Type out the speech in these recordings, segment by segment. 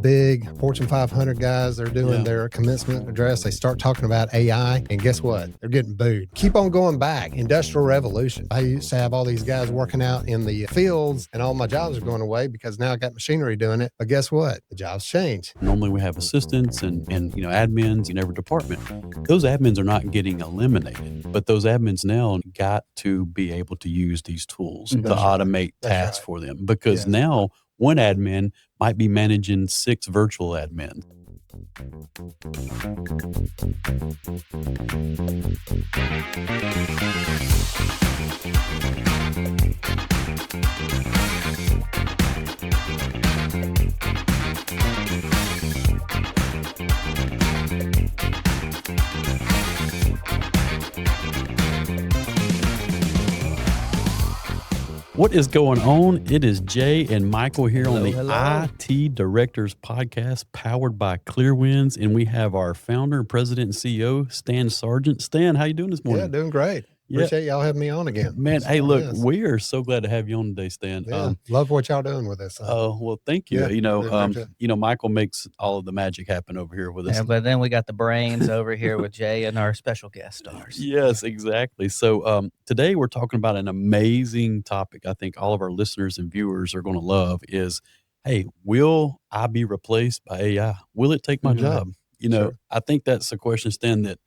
big Fortune 500 guys, they're doing their commencement address. They start talking about AI, and guess what? They're getting booed. Keep on going back. Industrial revolution. I used to have all these guys working out in the fields, and all my jobs are going away because now I got machinery doing it. But guess what? The jobs change. Normally we have assistants and admins in every department. Those admins are not getting eliminated, but those admins now got to be able to use these tools to automate tasks for them, because now one admin might be managing 6 virtual admins. What is going on? It is Jay and Michael here on the IT Directors Podcast, powered by Clearwinds, and we have our founder and president and CEO, Stan Sargent. Stan, how you doing this morning? Yeah, doing great. Appreciate y'all having me on again. Man, hey, look, we are so glad to have you on today, Stan. Yeah, love what y'all doing with this. Oh, well, thank you. Yeah, Michael makes all of the magic happen over here with us. Yeah, but then we got the brains over here with Jay and our special guest stars. Yes, exactly. So today we're talking about an amazing topic I think all of our listeners and viewers are going to love is, hey, will I be replaced by AI? Will it take my job? Sure. I think that's a question, Stan, that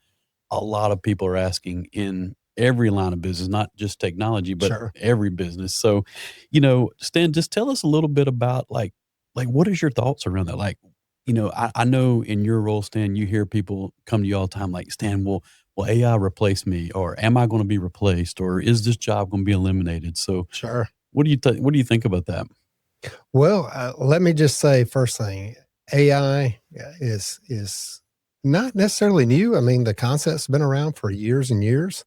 a lot of people are asking in every line of business, not just technology, but every business. So, Stan, just tell us a little bit about like what is your thoughts around that? Like, I know in your role, Stan, you hear people come to you all the time like, Stan, will AI replace me, or am I going to be replaced, or is this job going to be eliminated? So what do you think about that? Well, let me just say first thing, AI is not necessarily new. I mean, the concept's been around for years and years.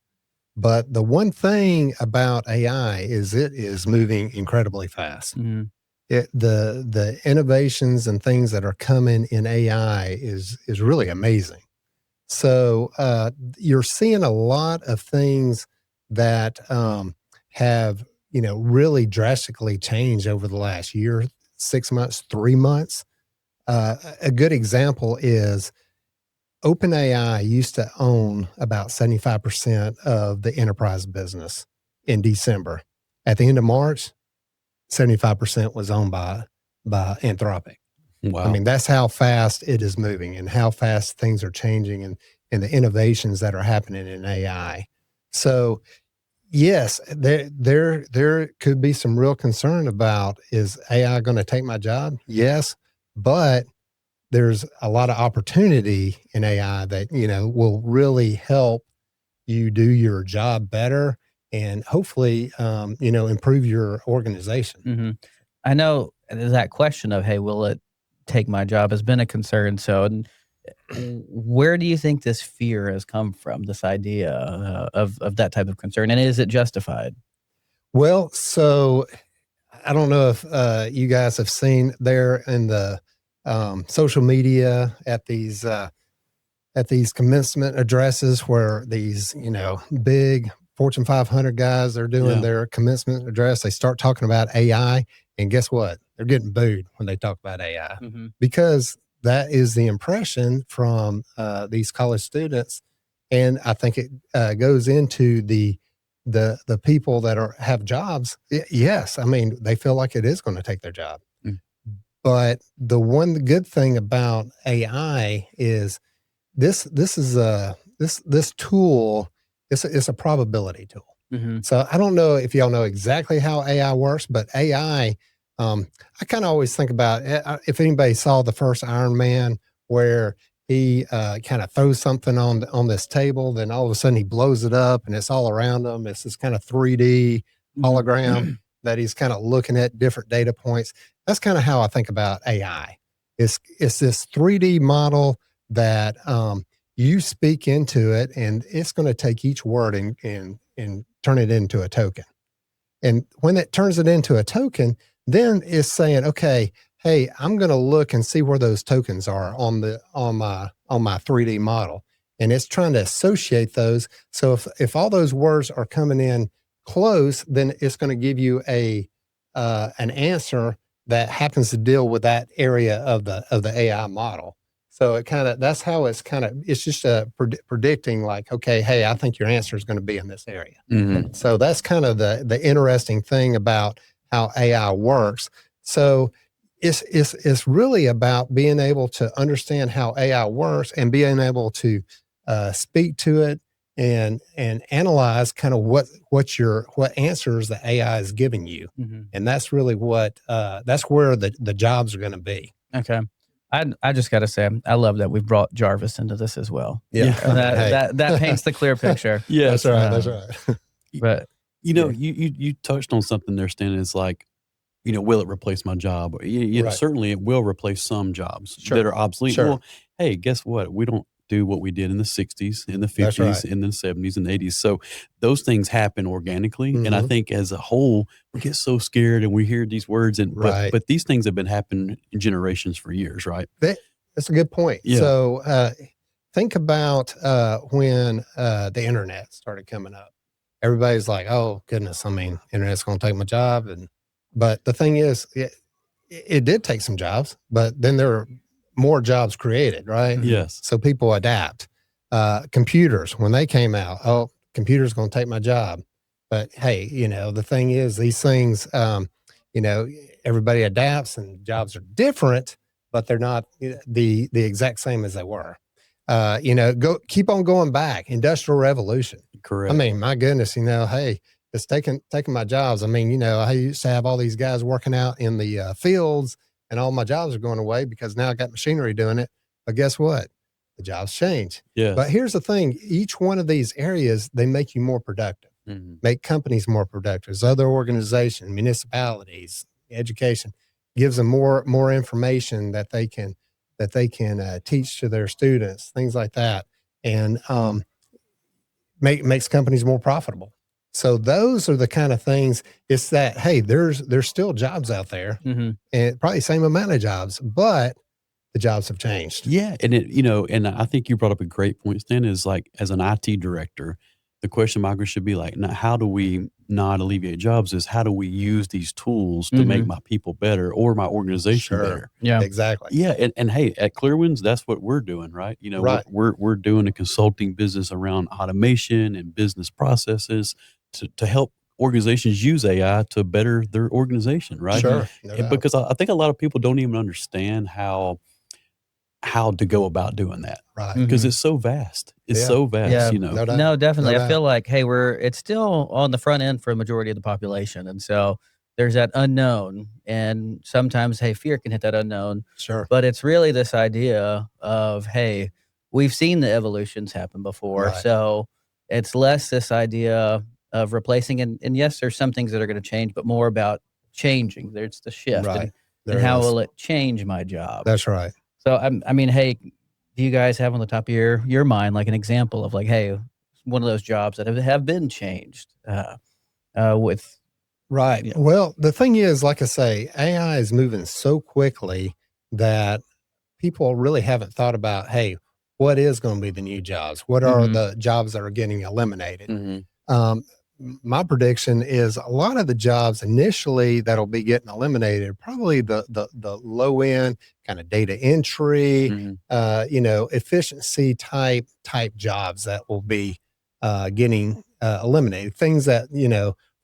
But the one thing about AI is it is moving incredibly fast. Mm-hmm. The innovations and things that are coming in AI is really amazing. So you're seeing a lot of things that have really drastically changed over the last year, 6 months, 3 months. A good example is OpenAI used to own about 75% of the enterprise business in December. At the end of March, 75% was owned by Anthropic. Wow. I mean, that's how fast it is moving and how fast things are changing and the innovations that are happening in AI. So, yes, there could be some real concern about, is AI going to take my job? Yes, but there's a lot of opportunity in AI that, will really help you do your job better and hopefully, improve your organization. Mm-hmm. I know that question of, hey, will it take my job has been a concern. So where do you think this fear has come from, this idea of that type of concern? And is it justified? Well, so I don't know if you guys have seen there in the social media at these commencement addresses where these, big Fortune 500 guys, they're doing their commencement address. They start talking about AI, and guess what? They're getting booed when they talk about AI because that is the impression from these college students. And I think it goes into the people that have jobs. Yes. I mean, they feel like it is going to take their job. But the one good thing about AI is this tool. It's a probability tool. Mm-hmm. So I don't know if y'all know exactly how AI works, but AI, I kind of always think about if anybody saw the first Iron Man, where he kind of throws something on this table, then all of a sudden he blows it up and it's all around him. It's this kind of 3D hologram that he's kind of looking at different data points. That's kind of how I think about AI. It's this 3D model that you speak into it, and it's going to take each word and turn it into a token. And when it turns it into a token, then it's saying, okay, hey, I'm going to look and see where those tokens are on my 3D model. And it's trying to associate those. So if all those words are coming in close, then it's going to give you an answer that happens to deal with that area of the AI model. So that's how it's just predicting like, okay, hey, I think your answer is going to be in this area. Mm-hmm. So that's kind of the interesting thing about how AI works. So it's really about being able to understand how AI works and being able to speak to it and analyze kind of what answers the AI is giving you. Mm-hmm. And that's really that's where the jobs are going to be. Okay. I just got to say, I love that we've brought Jarvis into this as well. Yeah. That paints the clear picture. Yeah, that's right. That's right. But you touched on something there, Stan. It's like, will it replace my job? Right. Certainly it will replace some jobs Sure. that are obsolete. Sure. Well, hey, guess what? We don't do what we did in the 60s, in the 50s, That's right. in the 70s and 80s. So those things happen organically. Mm-hmm. And I think as a whole, we get so scared and we hear these words. Right. But these things have been happening in generations for years, right? That's a good point. Yeah. So think about when the internet started coming up. Everybody's like, oh, goodness, I mean, internet's going to take my job. But the thing is, it did take some jobs, but then there were more jobs created, right? Yes. So people adapt. Computers, when they came out, oh, computer's going to take my job. But hey, the thing is, these things, everybody adapts and jobs are different, but they're not the exact same as they were. Keep on going back. Industrial Revolution. Correct. I mean, my goodness, hey, it's taking my jobs. I mean, I used to have all these guys working out in the fields, and all my jobs are going away because now I got machinery doing it. But guess what? The jobs change. Yes. But here's the thing: each one of these areas, they make you more productive, make companies more productive. Other organizations, municipalities, education, gives them more information that they can teach to their students, things like that, and makes companies more profitable. So those are the kind of things. It's that, hey, there's still jobs out there, and probably the same amount of jobs, but the jobs have changed. Yeah, and and I think you brought up a great point, Stan. Is like, as an IT director, the question marker should be like, now, how do we not alleviate jobs? Is how do we use these tools to make my people better or my organization better? Yeah, exactly. Yeah, and hey, at Clearwinds, that's what we're doing, right? Right. We're doing a consulting business around automation and business processes to help organizations use AI to better their organization, right? Sure. Because I think a lot of people don't even understand how to go about doing that. Right. Because it's so vast. It's so vast, Yeah. No doubt. No, definitely. No I feel like, hey, it's still on the front end for a majority of the population. And so there's that unknown. And sometimes, hey, fear can hit that unknown. Sure. But it's really this idea of, hey, we've seen the evolutions happen before. Right. So it's less this idea of replacing. And yes, there's some things that are going to change, but more about changing. There's the shift. Right. And how will it change my job? That's right. So, I mean, hey, do you guys have on the top of your mind, like an example of like, hey, one of those jobs that have been changed with. Right. Well, the thing is, like I say, AI is moving so quickly that people really haven't thought about, hey, what is going to be the new jobs? What are the jobs that are getting eliminated? My prediction is a lot of the jobs initially that'll be getting eliminated are probably the low end kind of data entry, efficiency type jobs that will be getting eliminated. Things that,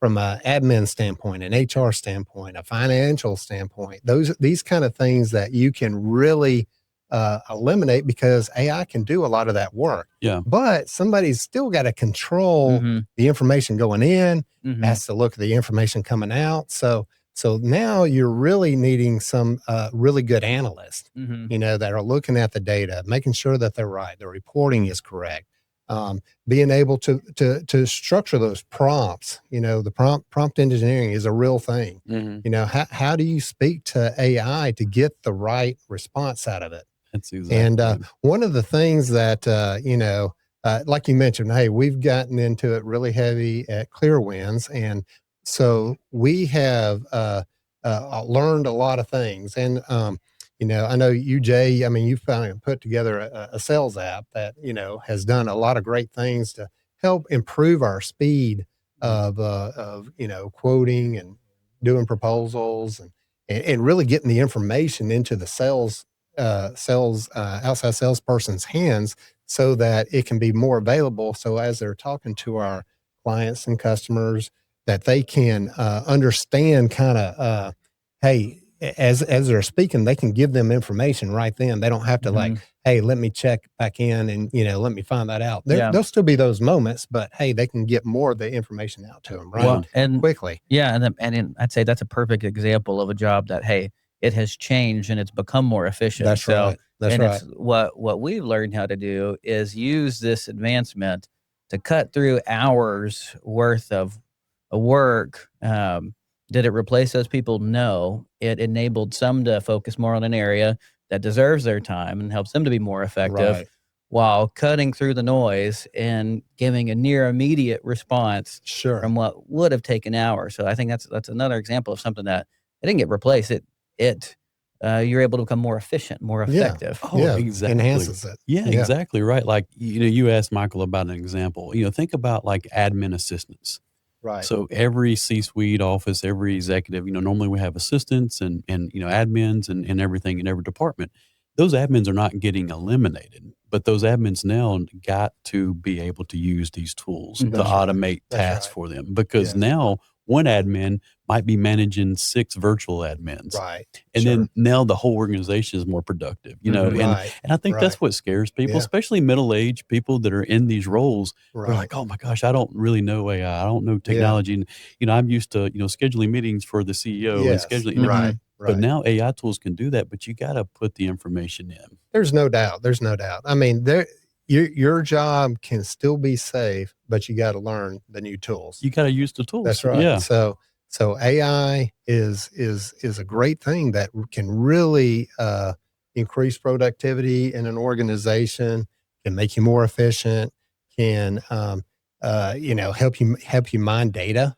from an admin standpoint, an HR standpoint, a financial standpoint, these kind of things that you can really eliminate because AI can do a lot of that work. Yeah. But somebody's still got to control the information going in, has to look at the information coming out. So now you're really needing some really good analysts, that are looking at the data, making sure that they're right, the reporting is correct, being able to structure those prompts. The prompt engineering is a real thing. How do you speak to AI to get the right response out of it? That's exactly. And one of the things that, like you mentioned, hey, we've gotten into it really heavy at Clearwinds. And so we have learned a lot of things. And, I know you, Jay, I mean, you finally put together a sales app that, has done a lot of great things to help improve our speed of quoting and doing proposals and really getting the information into the outside salesperson's hands so that it can be more available. So as they're talking to our clients and customers, that they can understand kind of, hey, as they're speaking, they can give them information right then. They don't have to like, hey, let me check back in and, let me find that out. There'll still be those moments, but hey, they can get more of the information out to them quickly. Yeah. And I'd say that's a perfect example of a job that, hey, it has changed and it's become more efficient. That's right. It's what we've learned how to do is use this advancement to cut through hours worth of work. Did it replace those people? No. It enabled some to focus more on an area that deserves their time and helps them to be more effective while cutting through the noise and giving a near immediate response from what would have taken hours. So I think that's another example of something that it didn't get replaced. You're able to become more efficient, more effective. Exactly. Enhances it. Yeah, exactly right. Like, you asked Michael about an example. Think about like admin assistants. Right. So every C-suite office, every executive, normally we have assistants and admins and everything in every department. Those admins are not getting eliminated, but those admins now got to be able to use these tools to automate tasks for them, because now one admin might be managing 6 virtual admins. Right. And then now the whole organization is more productive, and I think that's what scares people, especially middle-aged people that are in these roles. They're like, oh my gosh, I don't really know AI. I don't know technology. And, I'm used to, scheduling meetings for the CEO and scheduling. Right. But now AI tools can do that, but you got to put the information in. There's no doubt. I mean, your job can still be safe, but you got to learn the new tools. You got to use the tools. That's right. Yeah. So AI is a great thing that can really increase productivity in an organization, can make you more efficient, can help you mine data.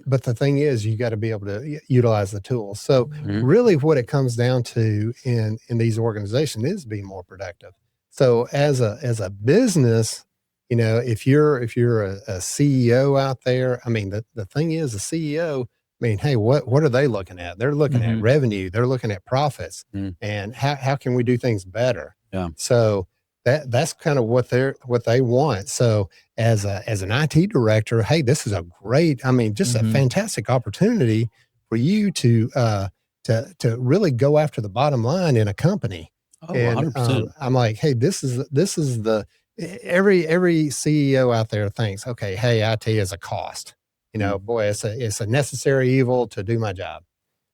But the thing is, you got to be able to utilize the tools. So really what it comes down to in these organizations is being more productive. So as a business, if you're a CEO out there, I mean, the thing is, the CEO, I mean, hey, what are they looking at? They're looking at revenue, they're looking at profits, and how can we do things better? Yeah. So that's kind of what they want. So as an IT director, hey, this is a fantastic opportunity for you to really go after the bottom line in a company. Oh, 100%. I'm like, hey, this is every CEO out there thinks, okay, hey, IT is a cost. Boy, it's a necessary evil to do my job.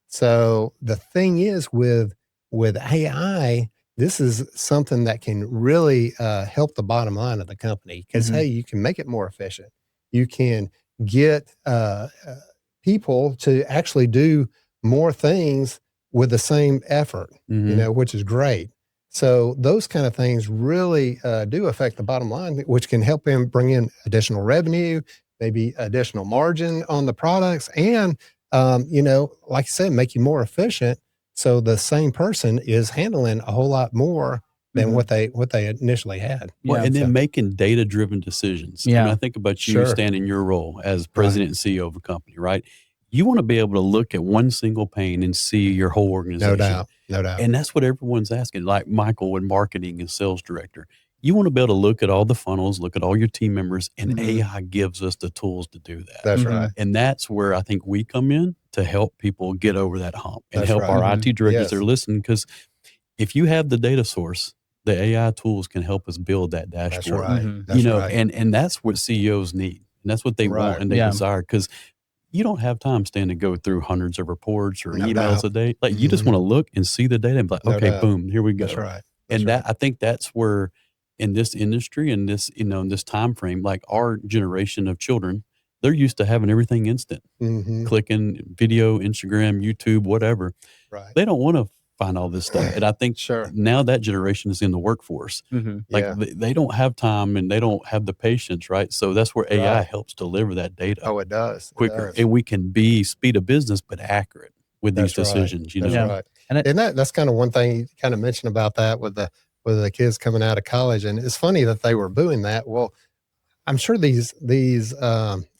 So the thing is with AI, this is something that can really help the bottom line of the company, because hey, you can make it more efficient. You can get people to actually do more things with the same effort, which is great. So those kind of things really do affect the bottom line, which can help them bring in additional revenue, maybe additional margin on the products, and like I said, make you more efficient. So the same person is handling a whole lot more than what they initially had. Well, and then making data-driven decisions. Yeah. I think about you, Stan, in your role as president and CEO of a company, right? You want to be able to look at one single pane and see your whole organization. No doubt. And that's what everyone's asking. Like Michael in marketing and sales director, you want to be able to look at all the funnels, look at all your team members, and AI gives us the tools to do that. That's right. And that's where I think we come in to help people get over that hump and help our IT directors that are listening. Because if you have the data source, the AI tools can help us build that dashboard. That's right. And that's what CEOs need. And that's what they want and they desire. Because you don't have time, Stan, to go through hundreds of reports or emails a day. Like you just want to look and see the data and be like, okay, boom, here we go. That's right. I think that's where in this industry and this, in this time frame, like our generation of children, they're used to having everything instant, clicking video, Instagram, YouTube, whatever. Right. They don't want to find all this stuff. And I think now that generation is in the workforce. They don't have time and they don't have the patience, right? So that's where AI helps deliver that data. Oh, it does. Quicker. And we can be speed of business, but accurate with these decisions. That's right. And that's kind of one thing you kind of mentioned about that with the kids coming out of college. And it's funny that they were doing that. Well, I'm sure these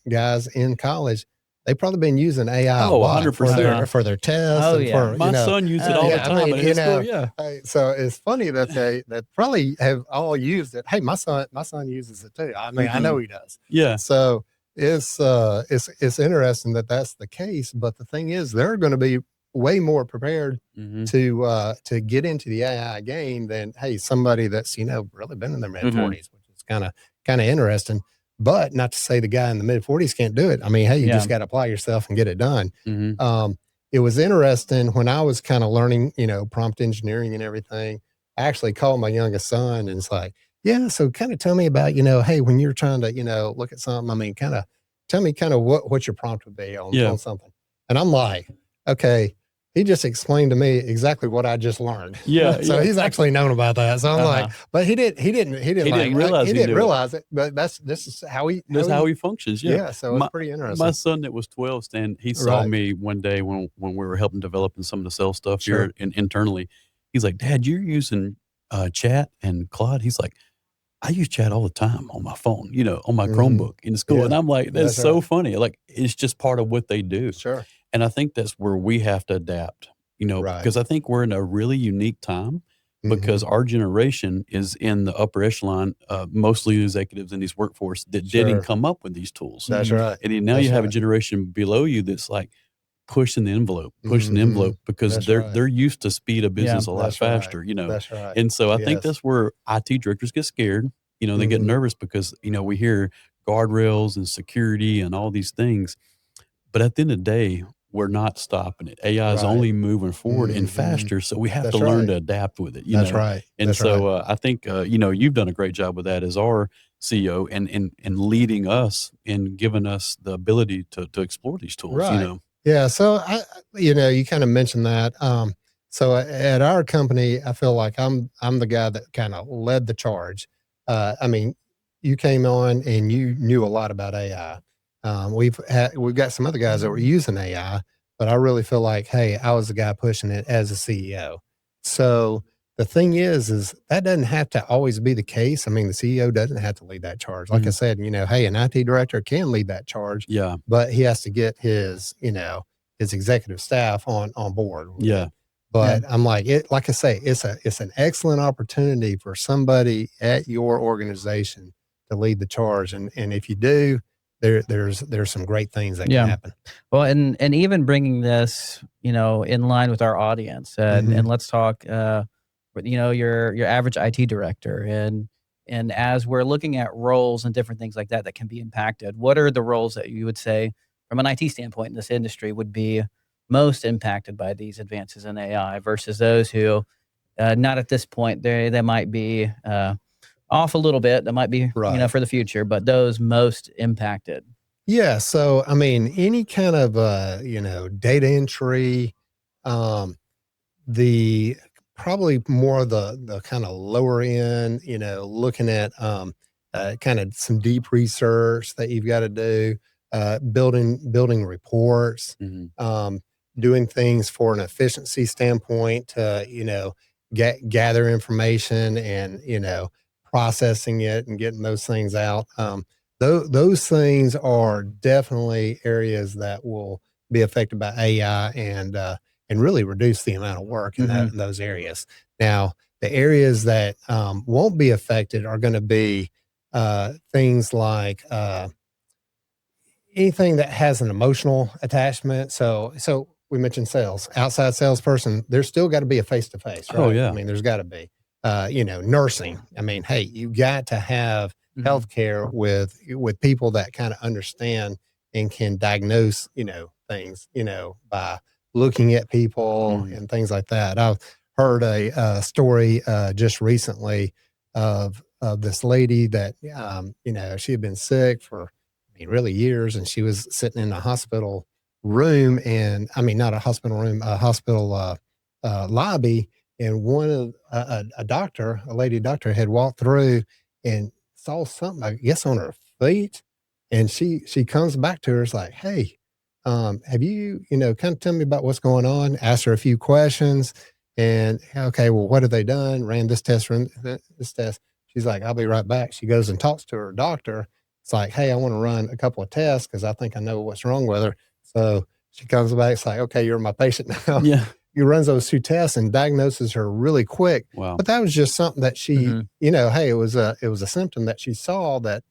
guys in college, they've probably been using AI a Oh, lot for 100%. for their tests. Oh, and yeah. for, My son used it all the time at his school. Yeah. So it's funny that they probably have all used it. Hey, my son uses it too. I mean, I know he does. Yeah. So it's interesting that that's the case. But the thing is, they're going to be way more prepared to get into the AI game than, hey, somebody that's, really been in their mid 40s, which is kind of interesting. But not to say the guy in the mid 40s can't do it. I mean, hey, you just got to apply yourself and get it done. It was interesting when I was kind of learning, prompt engineering and everything. I actually called my youngest son and it's like, yeah, so kind of tell me about, hey, when you're trying to, look at something, I mean, kind of tell me kind of what your prompt would be on something. And I'm like, okay, he just explained to me exactly what I just learned. Yeah. So he's actually known about that. So I'm like, but he didn't realize it. But this is how he functions. Yeah. So it's pretty interesting. My son that was 12, Stan, he saw me one day when we were helping developing some of the sales stuff here internally. He's like, Dad, you're using chat and Claude. He's like, I use chat all the time on my phone, on my Chromebook in school. Yeah. And I'm like, that's so funny. Like, it's just part of what they do. Sure. And I think that's where we have to adapt, because I think we're in a really unique time because our generation is in the upper echelon, mostly executives in these workforce that didn't come up with these tools. That's right. And now you have a generation below you that's like pushing the envelope because they're used to speed of business a lot faster, That's right. And so I think that's where IT directors get scared. They get nervous because, we hear guardrails and security and all these things. But at the end of the day, we're not stopping it. AI is only moving forward and faster, so we have to learn to adapt with it. That's right. And I think you've done a great job with that as our CEO and leading us and giving us the ability to explore these tools. Right. Yeah. So you kind of mentioned that. So at our company, I feel like I'm the guy that kind of led the charge. I mean, you came on and you knew a lot about AI. We've got some other guys that were using AI, but I really feel like, hey, I was the guy pushing it as a CEO. So the thing is that doesn't have to always be the case. I mean, the CEO doesn't have to lead that charge. Like I said, hey, an IT director can lead that charge. Yeah. But he has to get his executive staff on board. Yeah. But I'm like, like I say, it's an excellent opportunity for somebody at your organization to lead the charge. And if you do, there's some great things that can happen. Well, and even bringing this, in line with our audience, and let's talk, your average IT director, and as we're looking at roles and different things like that can be impacted, what are the roles that you would say from an IT standpoint in this industry would be most impacted by these advances in AI versus those who, not at this point, they might be off a little bit. That might be, for the future, but those most impacted. Yeah. So, I mean, any kind of, data entry, the probably more the kind of lower end, looking at kind of some deep research that you've got to do, building reports, doing things for an efficiency standpoint to, gather information and, processing it and getting those things out. Those things are definitely areas that will be affected by AI and really reduce the amount of work in those areas. Now, the areas that won't be affected are going to be things like anything that has an emotional attachment. So we mentioned sales, outside salesperson. There's still got to be a face-to-face, right? Oh, yeah. I mean, there's got to be. Nursing. I mean, hey, you got to have healthcare with people that kind of understand and can diagnose, things, by looking at people and things like that. I've heard a story just recently of this lady that, she had been sick for, really years, and she was sitting in a hospital room, and not a hospital room, a hospital lobby. And one of a lady doctor had walked through and saw something, I guess, on her feet. And she comes back to her, it's like, hey, have you, kind of tell me about what's going on? Asked her a few questions and, okay, well, what have they done? Ran this test, this test. She's like, I'll be right back. She goes and talks to her doctor. It's like, hey, I want to run a couple of tests because I think I know what's wrong with her. So she comes back, it's like, okay, you're my patient now. Yeah. You runs those 2 tests and diagnoses her really quick. Wow. But that was just something that she, hey, it was a symptom that she saw that,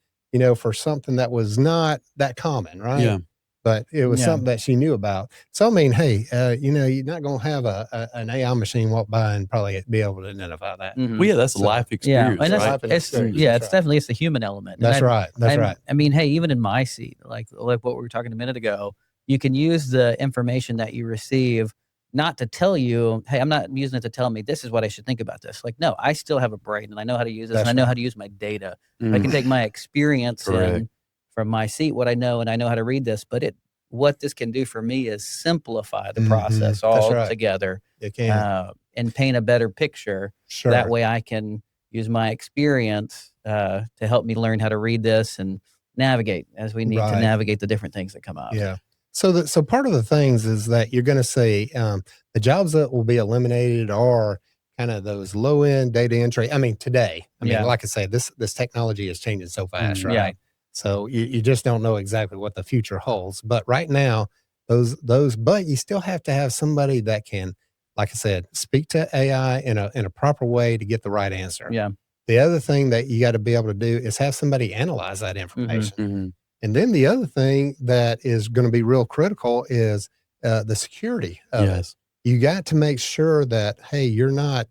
for something that was not that common, right? Yeah. But it was something that she knew about. So, I mean, hey, you're not going to have an AI machine walk by and probably be able to identify that. Well, yeah, that's life experience. Yeah, and right? it's definitely, it's the human element. That's right. That's right. I mean, hey, even in my seat, like what we were talking a minute ago, you can use the information that you receive not to tell you, hey, I'm not using it to tell me this is what I should think about this. Like, no, I still have a brain and I know how to use this and I know how to use my data. I can take my experience in from my seat, what I know, and I know how to read this, but what this can do for me is simplify the process all together. It can. And paint a better picture. Sure. That way I can use my experience to help me learn how to read this and navigate as we need to navigate the different things that come up. Yeah. So part of the things is that you're going to see the jobs that will be eliminated are kind of those low end data entry. I mean, today, like I say, this technology is changing so fast, right? Yeah. So you just don't know exactly what the future holds. But right now, but you still have to have somebody that can, like I said, speak to AI in a proper way to get the right answer. Yeah. The other thing that you got to be able to do is have somebody analyze that information. And then the other thing that is going to be real critical is the security of it. You got to make sure that, hey, you're not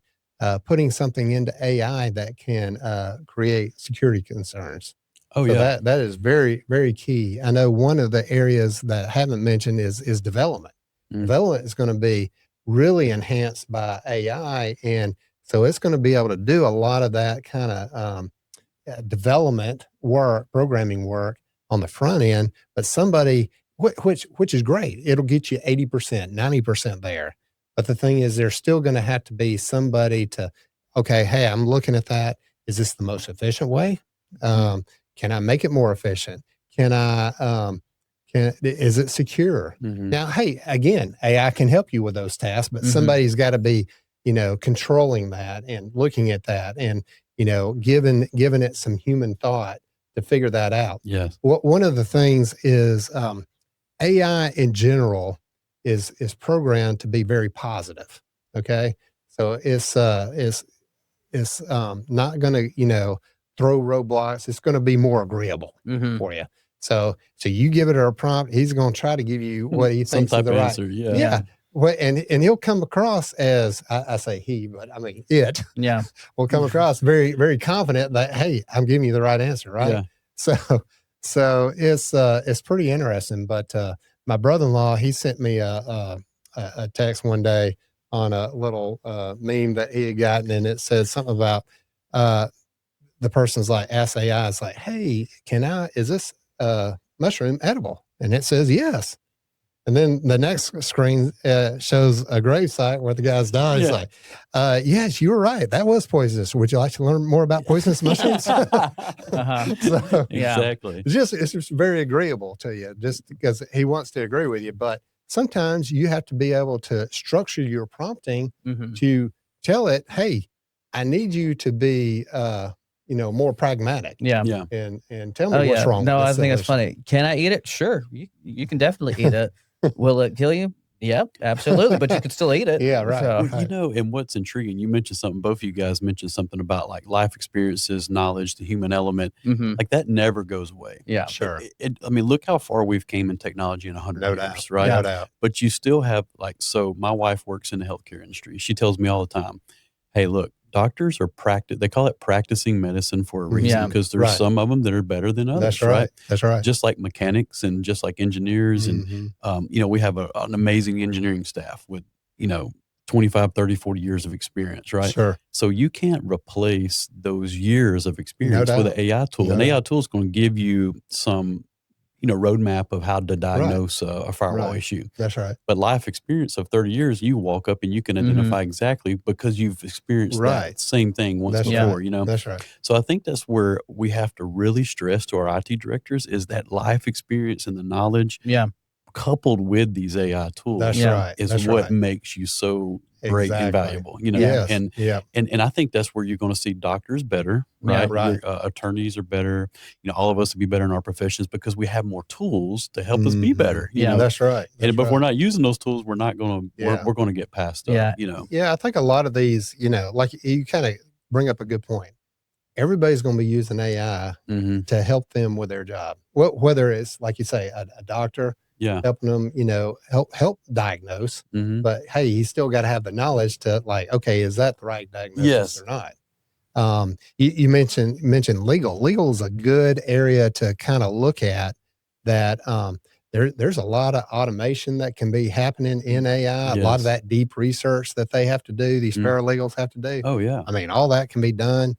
putting something into AI that can create security concerns. Oh, so yeah. That is very, very key. I know one of the areas that I haven't mentioned is development. Development is going to be really enhanced by AI. And so it's going to be able to do a lot of that kind of development work, programming work on the front end, but somebody, which is great. It'll get you 80%, 90% there. But the thing is, there's still going to have to be somebody to, okay, hey, I'm looking at that. Is this the most efficient way? Can I make it more efficient? Is it secure? Now, hey, again, AI can help you with those tasks, but somebody's got to be, controlling that and looking at that and, giving it some human thought to figure that out. Yes. One of the things is AI in general is programmed to be very positive. Okay. So it's not going to, throw roadblocks. It's going to be more agreeable for you. So you give it a prompt, he's going to try to give you what he thinks is the right answer. Yeah. Well, and he'll come across as, I say he, but I mean it. Yeah. will come across very, very confident that, hey, I'm giving you the right answer, right? Yeah. So it's pretty interesting. But my brother-in-law, he sent me a text one day on a little meme that he had gotten, and it said something about the person's like, ask AI, it's like, hey, is this mushroom edible? And it says yes. And then the next screen shows a gravesite where the guy's died. It's like, yes, you were right. That was poisonous. Would you like to learn more about poisonous mushrooms? So, exactly. It's just very agreeable to you, just because he wants to agree with you. But sometimes you have to be able to structure your prompting to tell it, hey, I need you to be more pragmatic. Yeah. And tell me what's wrong. No, I think it's funny. Can I eat it? Sure. You can definitely eat it. Will it kill you? Yep, absolutely. But you could still eat it. Yeah, right. So, well, and what's intriguing, you mentioned something, both of you guys mentioned something about like life experiences, knowledge, the human element. Like that never goes away. Yeah, sure. I mean, look how far we've came in technology in 100 years, doubt. right? No doubt. But you still have so my wife works in the healthcare industry. She tells me all the time, hey, look, doctors are they call it practicing medicine for a reason, because there's some of them that are better than others. That's right. That's right. Just like mechanics and just like engineers. And, we have an amazing engineering staff with, 25, 30, 40 years of experience, right? Sure. So you can't replace those years of experience with an AI tool. An AI tool is going to give you some, roadmap of how to diagnose a firewall issue. That's right. But life experience of 30 years, you walk up and you can identify exactly because you've experienced that same thing once before, That's right. So I think that's where we have to really stress to our IT directors is that life experience and the knowledge coupled with these AI tools That's right. is That's what right. makes you so great and valuable, you know, Yes. and I think that's where you're going to see doctors better, right? Right. Your, attorneys are better, you know, all of us will be better in our professions because we have more tools to help us be better. You know? That's right. And but if we're not using those tools, we're not going to, we're going to get passed up, you know? Yeah. I think a lot of these, you know, like you kind of bring up a good point. Everybody's going to be using AI to help them with their job. Whether it's like you say, a doctor, helping them, you know, help diagnose. But hey, you still got to have the knowledge to like, okay, is that the right diagnosis or not? You mentioned legal. Legal is a good area to kind of look at. That there's a lot of automation that can be happening in AI. A lot of that deep research that they have to do, these paralegals have to do. Oh yeah. I mean, all that can be done.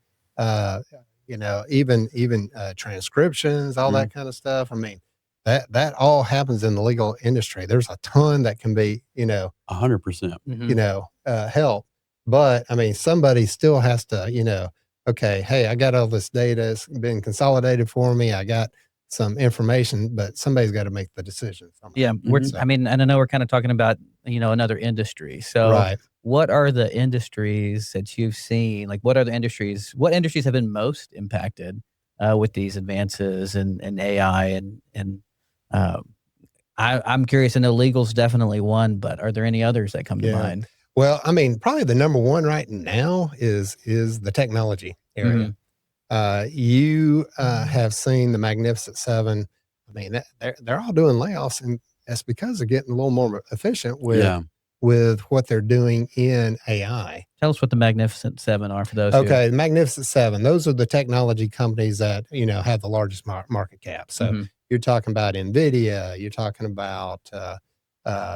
You know, even transcriptions, all that kind of stuff. I mean, that all happens in the legal industry. There's a ton that can be, you know, 100%, you know, help. But I mean, somebody still has to, you know, okay, hey, I got all this data. It's been consolidated for me. I got some information, but somebody's got to make the decision. Yeah. I mean, and I know we're kind of talking about, you know, another industry. So what are the industries that you've seen? Like what industries have been most impacted with these advances in AI and I'm curious. I know legal's definitely one, but are there any others that come to mind? Well, I mean, probably the number one right now is the technology area. You have seen the Magnificent Seven. I mean, they're all doing layoffs, and that's because they're getting a little more efficient with what they're doing in AI. Tell us what the Magnificent Seven are for those. Okay, the Magnificent Seven. Those are the technology companies that, you know, have the largest market cap. So you're talking about NVIDIA. You're talking about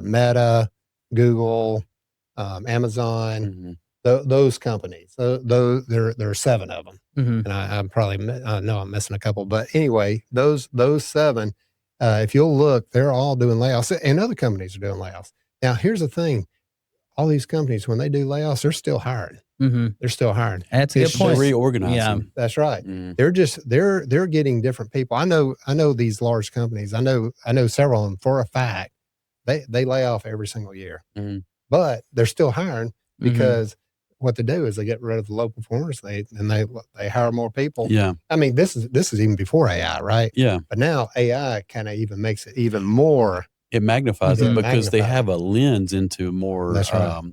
Meta, Google, Amazon. Those companies. Those there are 7 of them. And I'm probably know I'm missing a couple, but anyway, those 7, if you'll look, they're all doing layoffs, and other companies are doing layoffs. Now, here's the thing: all these companies, when they do layoffs, they're still hiring. They're still hiring. And that's a good point. Reorganizing. Yeah, that's right. They're just they're getting different people. I know these large companies. I know several of them for a fact. They lay off every single year, but they're still hiring because what they do is they get rid of the low performers. They hire more people. Yeah. I mean, this is even before AI, right? Yeah. But now AI kind of even makes it even more. It magnifies it because they have a lens into more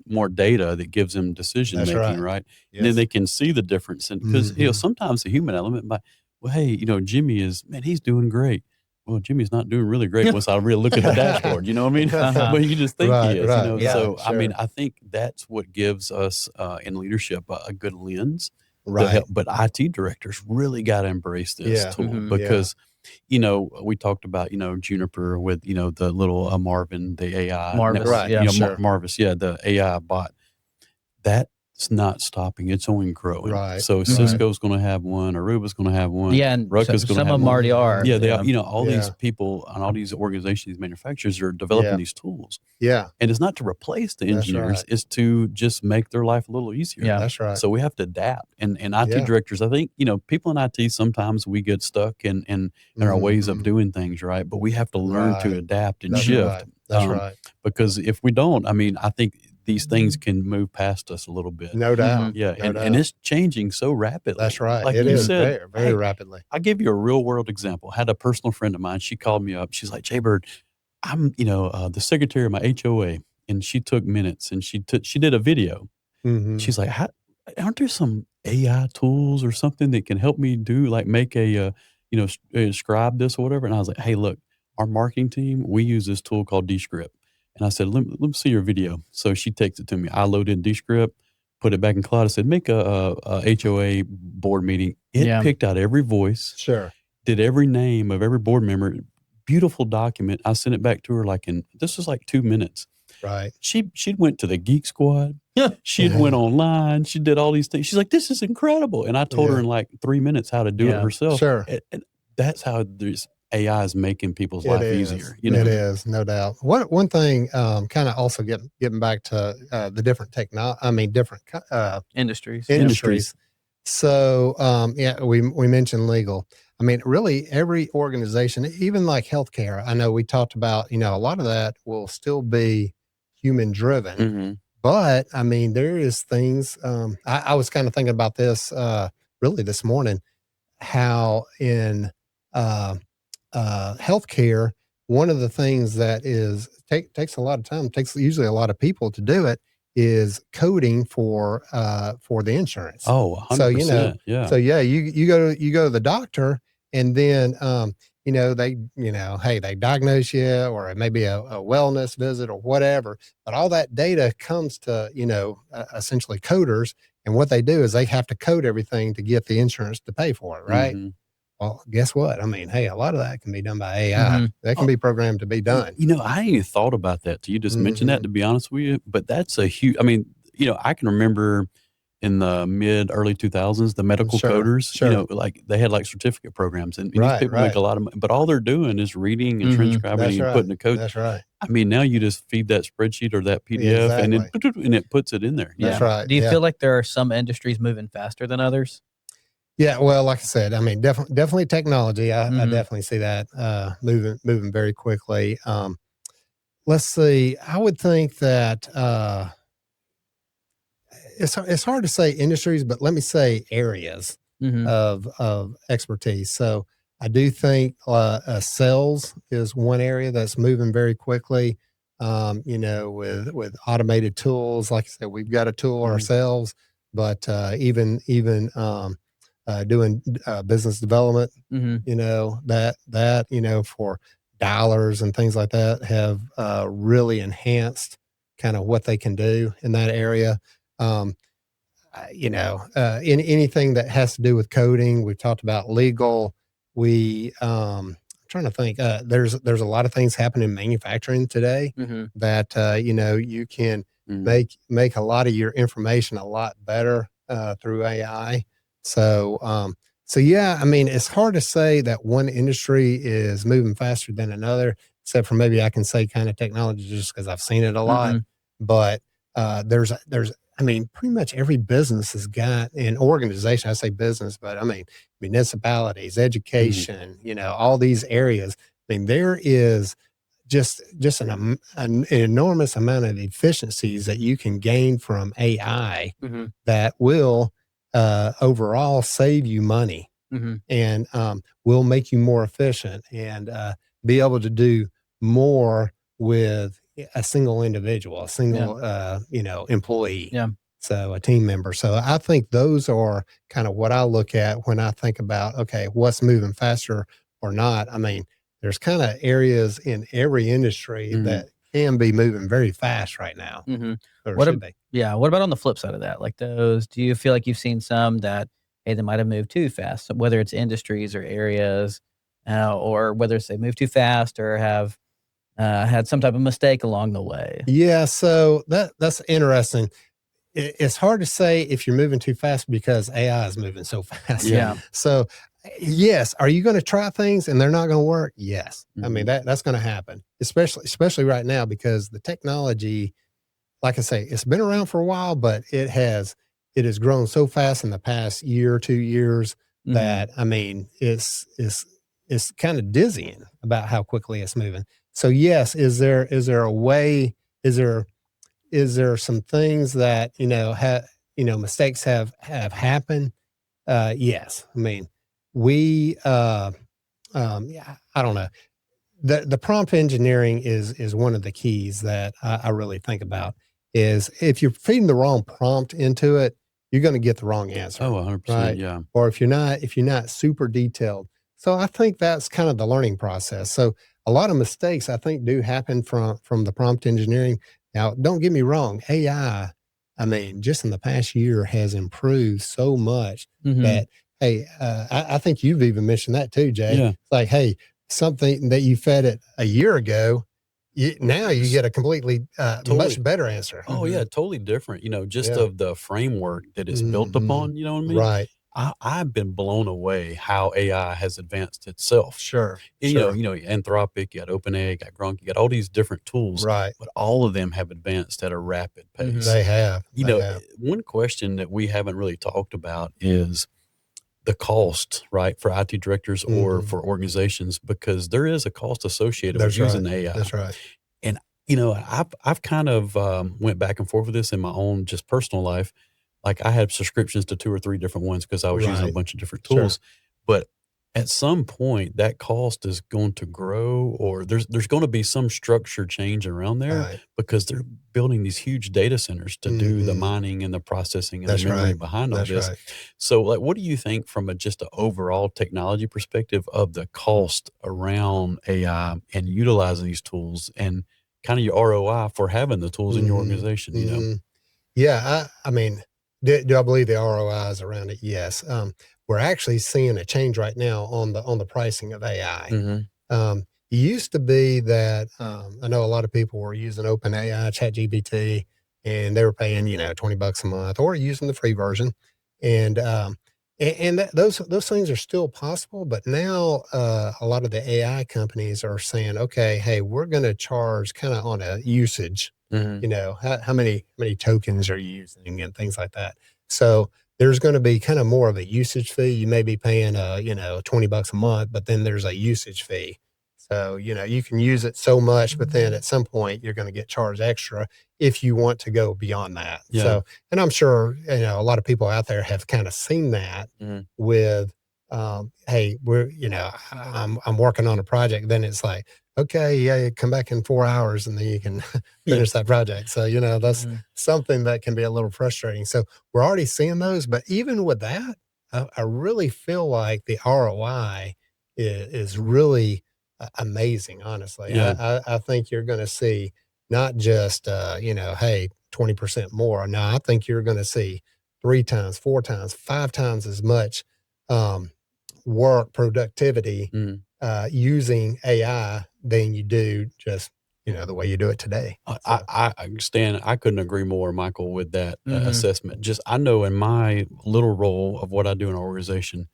more data that gives them decision making, right? Yes. And then they can see the difference. And because you know, sometimes the human element, well, hey, you know, Jimmy he's doing great. Well, Jimmy's not doing really great once I really look at the dashboard. You know what I mean? But you just think he is. You know? So I mean, I think that's what gives us in leadership a good lens. Right. But IT directors really got to embrace this tool because. You know, we talked about, you know, Juniper with, you know, the little Marvin, the AI. Marvis, Marvis, the AI bot. That's not stopping. It's only growing. Right. So Cisco's going to have one, Aruba's going to have one. Yeah, and Rucka's going to have one. Some of them already are. Yeah, they are. You know, all these people and all these organizations, these manufacturers are developing these tools. Yeah. And it's not to replace the engineers. It's to just make their life a little easier. Yeah, that's right. So we have to adapt. And IT directors, I think, you know, people in IT, sometimes we get stuck in our ways of doing things, right? But we have to learn to adapt and shift. Right. That's right. Because if we don't, I mean, I think these things can move past us a little bit. No doubt. Yeah. And it's changing so rapidly. That's right. Like it you is said, very rapidly. I'll give you a real world example. I had a personal friend of mine. She called me up. She's like, Jay Bird, I'm, you know, the secretary of my HOA. And she took minutes and she did a video. She's like, aren't there some AI tools or something that can help me do, like make a, you know, scribe this or whatever? And I was like, hey, look, our marketing team, we use this tool called Descript. And I said, let me see your video. So she takes it to me. I loaded Descript, put it back in cloud. I said, make a HOA board meeting. It picked out every voice. Sure. Did every name of every board member. Beautiful document. I sent it back to her this was like 2 minutes. Right. She'd went to the Geek Squad. She'd went online. She did all these things. She's like, this is incredible. And I told her in like 3 minutes how to do it herself. Sure. And that's how there's AI is making people's life easier. You know? It is, no doubt. One thing, kind of also getting back to the different different industries. So, we mentioned legal. I mean, really every organization, even like healthcare, I know we talked about, you know, a lot of that will still be human driven, But I mean, there is things, I was kind of thinking about this, really this morning, how in, healthcare, one of the things that takes a lot of time, takes usually a lot of people to do it, is coding for the insurance. Oh, So 100%. Yeah. so yeah, you go to the doctor, and then they hey, they diagnose you, or it may be a wellness visit or whatever. But all that data comes to essentially coders, and what they do is they have to code everything to get the insurance to pay for it, right? Mm-hmm. Well, guess what? I mean, hey, a lot of that can be done by AI. Mm-hmm. That can be programmed to be done. I ain't even thought about that till you just mentioned that, Mm-hmm. to be honest with you. But that's a huge, I mean, I can remember in the early 2000s, the medical coders, Sure. like they had like certificate programs, and these Right, people make right. a lot of money, but all they're doing is reading and Mhm. transcribing That's and right. putting a code. That's right. I mean, now you just feed that spreadsheet or that PDF and it puts it in there. That's Yeah. right. Do you Yeah. feel like there are some industries moving faster than others? Yeah, well, like I said, I mean, definitely technology. I Mhm. definitely see that moving very quickly. Let's see. I would think that it's hard to say industries, but let me say areas Mhm. of expertise. So I do think sales is one area that's moving very quickly. With automated tools, like I said, we've got a tool Mhm. ourselves, but even doing business development, Mhm. that for dollars and things like that have really enhanced kind of what they can do in that area. Um, in anything that has to do with coding, we've talked about legal. I'm trying to think. There's a lot of things happening in manufacturing today Mhm. that you can Mhm. make a lot of your information a lot better through AI. So yeah, I mean, it's hard to say that one industry is moving faster than another, except for maybe I can say kind of technology just because I've seen it a lot. Mhm. But there's I mean, pretty much every business has got an organization. I say business, but I mean municipalities, education, all these areas. I mean, there is just an enormous amount of efficiencies that you can gain from AI Mhm. that will overall save you money Mhm. and will make you more efficient and be able to do more with a single individual, a single employee. Yeah. So a team member. So I think those are kind of what I look at when I think about, okay, what's moving faster or not. I mean, there's kind of areas in every industry Mhm. that can be moving very fast right now, Mhm. or What should ab be. Yeah, what about on the flip side of that? Like those, do you feel like you've seen some that, hey, they might have moved too fast, so whether it's industries or areas, or whether it's they moved too fast or have, had some type of mistake along the way? Yeah, so that's interesting. It's hard to say if you're moving too fast because AI is moving so fast. Yeah. So, yes, are you going to try things and they're not going to work? Yes. I mean, Mhm. that's going to happen, especially right now, because the technology, like I say, it's been around for a while, but it has grown so fast in the past year or 2 years Mhm. that, I mean, it's kind of dizzying about how quickly it's moving. So yes, is there a way, is there some things that mistakes have happened? Yes. I mean, we yeah, I don't know. The prompt engineering is one of the keys that I really think about. Is if you're feeding the wrong prompt into it, you're going to get the wrong answer, Oh, 100%. right? Yeah. Or if you're not super detailed. So I think that's kind of the learning process. So a lot of mistakes I think do happen from the prompt engineering. Now, don't get me wrong, I mean, just in the past year has improved so much Mhm. that, hey, I think you've even mentioned that too, Jay. Yeah. It's like, hey, something that you fed it a year ago, now you get a completely Totally. much better answer. Oh, yeah, totally different, just Yeah. of the framework that it's built Mhm. upon, you know what I mean? Right. I've been blown away how AI has advanced itself. Sure. And, Sure. Anthropic, you got OpenAI, you got Gronk, you got all these different tools, Right. but all of them have advanced at a rapid pace. They have. They have. One question that we haven't really talked about is the cost, right, for IT directors or Mhm. for organizations, because there is a cost associated with That's right. using AI. That's right. And, I've kind of went back and forth with this in my own just personal life. Like I had subscriptions to 2 or 3 different ones because I was using a bunch of different tools. But at some point, that cost is going to grow, or there's going to be some structure change around there because they're building these huge data centers to do the mining and the processing and the memory behind all this. So, like, what do you think from just an overall technology perspective of the cost around AI and utilizing these tools and kind of your ROI for having the tools in your organization, Yeah. I mean, do I believe the ROIs around it? Yes. We're actually seeing a change right now on the pricing of AI. It used to be that, I know a lot of people were using OpenAI, ChatGPT, and they were paying, $20 a month or using the free version. And, those things are still possible, but now a lot of the AI companies are saying, okay, hey, we're going to charge kind of on a usage. How many tokens are you using and things like that. So there's going to be kind of more of a usage fee. You may be paying $20 a month, but then there's a usage fee. So, you can use it so much, but then at some point you're going to get charged extra if you want to go beyond that. Yeah. So, and I'm sure, a lot of people out there have kind of seen that with, hey, I'm working on a project. Then it's like, okay, yeah, come back in 4 hours and then you can finish that project. So, that's something that can be a little frustrating. So we're already seeing those, but even with that, I really feel like the ROI is really amazing, honestly. I think you're going to see not just, hey, 20% more. No, I think you're going to see 3 times, 4 times, 5 times as much work productivity using AI than you do just, the way you do it today. I understand. I couldn't agree more, Michael, with that assessment. Just, I know in my little role of what I do in our organization,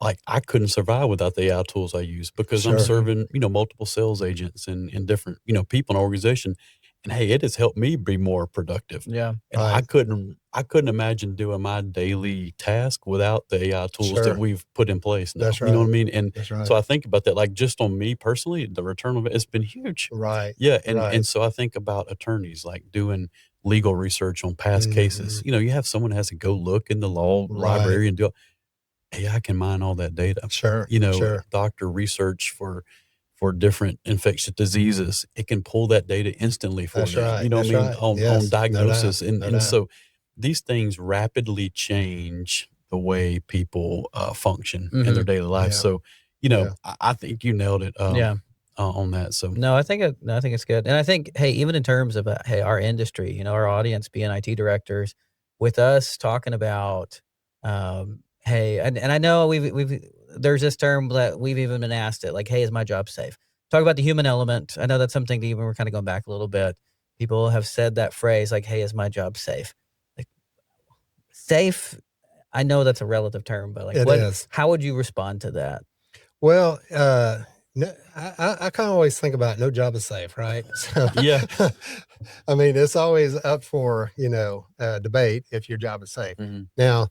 like I couldn't survive without the AI tools I use because I'm serving, multiple sales agents and different, people in our organization. And hey, it has helped me be more productive. Yeah. And I couldn't imagine doing my daily task without the AI tools that we've put in place now. That's right. You know what I mean? And right. so I think about that, like just on me personally, the return of it's been huge. Right. Yeah. And so I think about attorneys like doing legal research on past cases. You have someone that has to go look in the law library and do AI can mine all that data. Sure. Doctor research for different infectious diseases, it can pull that data instantly for them. Right. You know what I mean? On diagnosis. No doubt. And so these things rapidly change the way people function in their daily lives. So, I think you nailed it on that. So no, I think it's good. And I think, hey, even in terms of our industry, our audience being IT directors, with us talking about hey, and I know there's this term that we've even been asked it, like, hey, is my job safe? Talk about the human element. I know that's something that even we're kind of going back a little bit. People have said that phrase, like, hey, is my job safe? Like, safe, I know that's a relative term, but like, how would you respond to that? Well, no, I kind of always think about no job is safe, right? So, yeah. I mean, it's always up for, debate if your job is safe. Now,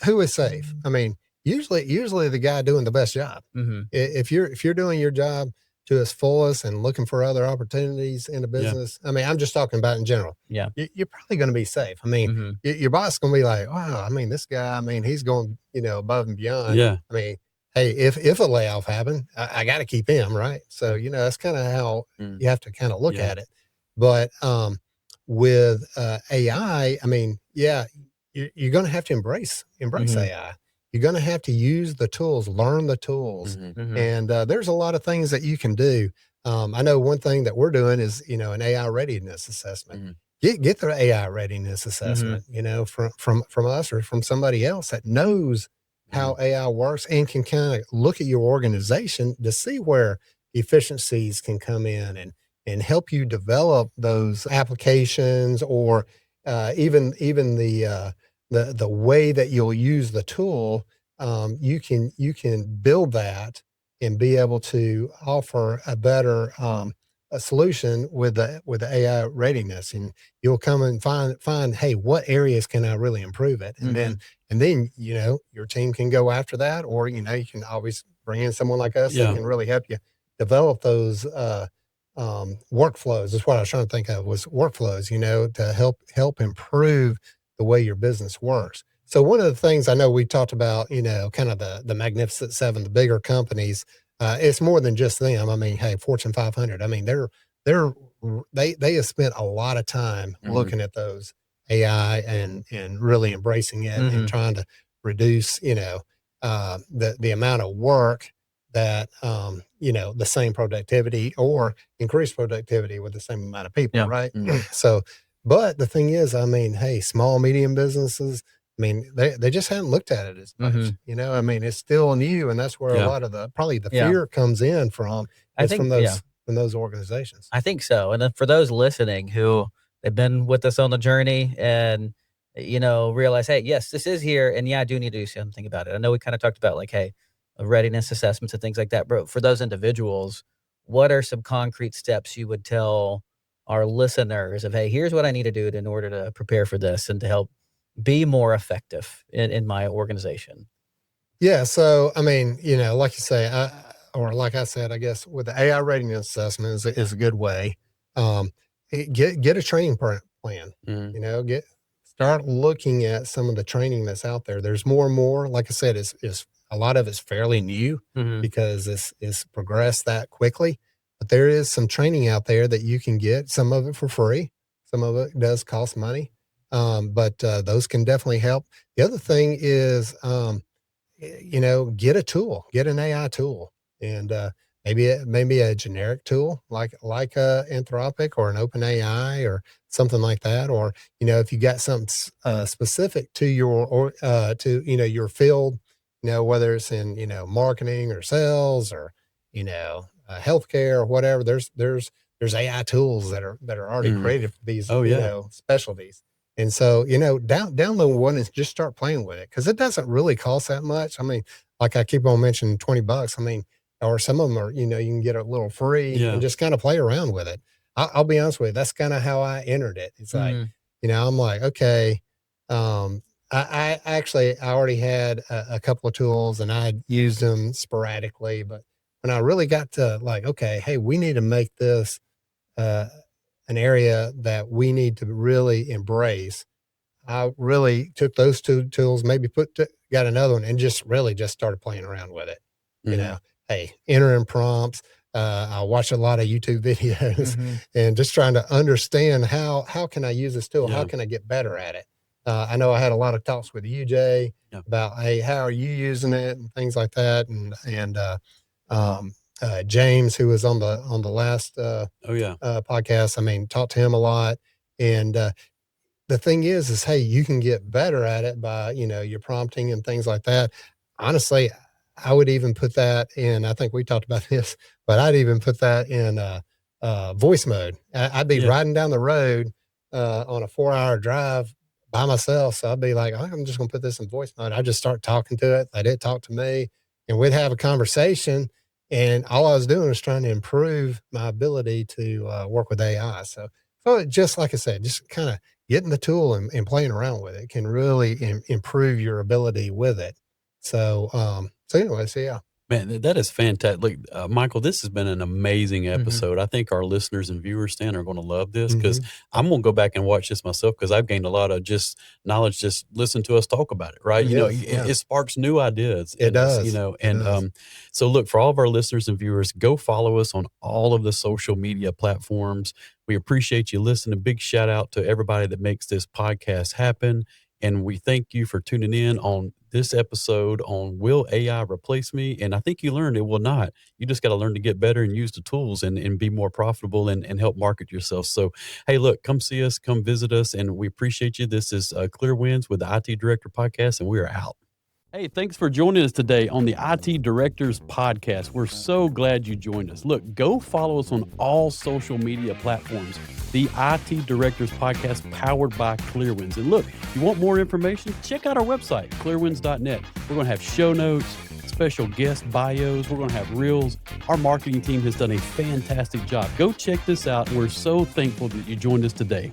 who is safe? I mean, usually the guy doing the best job. If you're doing your job to its fullest and looking for other opportunities in the business, I mean, I'm just talking about in general. Yeah, you're probably going to be safe. I mean, your boss is going to be like, wow, I mean, this guy, I mean, he's going, above and beyond. Yeah. I mean, hey, if a layoff happened, I got to keep him, right? So, that's kind of how you have to kind of look at it. But with AI, I mean, you're going to have to embrace AI. You're going to have to use the tools, learn the tools. And there's a lot of things that you can do. I know one thing that we're doing is, an AI readiness assessment. Get the AI readiness assessment, from us or from somebody else that knows how AI works and can kind of look at your organization to see where efficiencies can come in and help you develop those applications or even the way that you'll use the tool. You can build that and be able to offer a better a solution with the AI readiness, and you'll come and find, hey, what areas can I really improve it? And then, your team can go after that, or, you can always bring in someone like us that can really help you develop those workflows. That's what I was trying to think of, was workflows, to help improve the way your business works. So one of the things I know we talked about, kind of the Magnificent Seven, the bigger companies, it's more than just them. I mean, hey, Fortune 500. I mean, they have spent a lot of time looking at those AI and really embracing it and trying to reduce, the amount of work that, the same productivity or increase productivity with the same amount of people. Right. So, but the thing is, I mean, hey, small, medium businesses, I mean, they just haven't looked at it as much, I mean, it's still new, and that's where a lot of probably the fear comes in from, from those organizations. I think so. And then for those listening who they've been with us on the journey and, realize, hey, yes, this is here. And I do need to do something about it. I know we kind of talked about like, hey, readiness assessments and things like that. But for those individuals, what are some concrete steps you would tell our listeners of, hey, here's what I need to do in order to prepare for this and to help be more effective in my organization? Yeah. So, I mean, like you say, like I said, I guess with the AI readiness assessment is a good way. Get a training plan, start looking at some of the training that's out there. There's more and more, like I said, is a lot of it's fairly new because it's progressed that quickly, but there is some training out there that you can get, some of it for free. Some of it does cost money. But those can definitely help. The other thing is, get a tool, get an AI tool, and maybe a generic tool like Anthropic or an OpenAI or something like that. Or, if you got something specific to your your field, whether it's in marketing or sales or healthcare or whatever, there's AI tools that are already created for these specialties. And so, download one and just start playing with it, because it doesn't really cost that much. I mean, like I keep on mentioning $20. I mean, or some of them are, you can get a little free and just kind of play around with it. I'll be honest with you. That's kind of how I entered it. It's like, I'm like, okay, I already had a couple of tools and I used them sporadically, but when I really got to like, okay, hey, we need to make this, an area that we need to really embrace. I really took those two tools, maybe got another one and just started playing around with it. Hey, entering prompts. I watch a lot of YouTube videos and just trying to understand how can I use this tool? How can I get better at it? I know I had a lot of talks with you, Jay, about, hey, how are you using it and things like that. And James, who was on the last podcast, I mean, talked to him a lot. And the thing is, hey, you can get better at it by, your prompting and things like that. Honestly, I would even put that in, I think we talked about this, but I'd even put that in voice mode. I'd be riding down the road on a 4-hour drive by myself. So I'd be like, I'm just going to put this in voice mode. I just start talking to it. Let it talk to me, and we'd have a conversation. And all I was doing was trying to improve my ability to work with AI. So just like I said, just kind of getting the tool and playing around with it can really improve your ability with it. So anyways, yeah. Man, that is fantastic. Look, Michael, this has been an amazing episode. I think our listeners and viewers, Stan, are going to love this, because I'm going to go back and watch this myself, because I've gained a lot of just knowledge, just listen to us talk about it, right? It sparks new ideas. It does. So look, for all of our listeners and viewers, go follow us on all of the social media platforms. We appreciate you listening. Big shout out to everybody that makes this podcast happen. And we thank you for tuning in on this episode on Will AI Replace Me? And I think you learned it will not. You just got to learn to get better and use the tools and be more profitable and help market yourself. So, hey, look, come see us, come visit us, and we appreciate you. This is Clear Wins with the IT Director Podcast, and we are out. Hey, thanks for joining us today on the IT Directors Podcast. We're so glad you joined us. Look, go follow us on all social media platforms. The IT Directors Podcast, powered by Clearwinds. And look, if you want more information, check out our website, clearwinds.net. We're going to have show notes, special guest bios. We're going to have reels. Our marketing team has done a fantastic job. Go check this out. We're so thankful that you joined us today.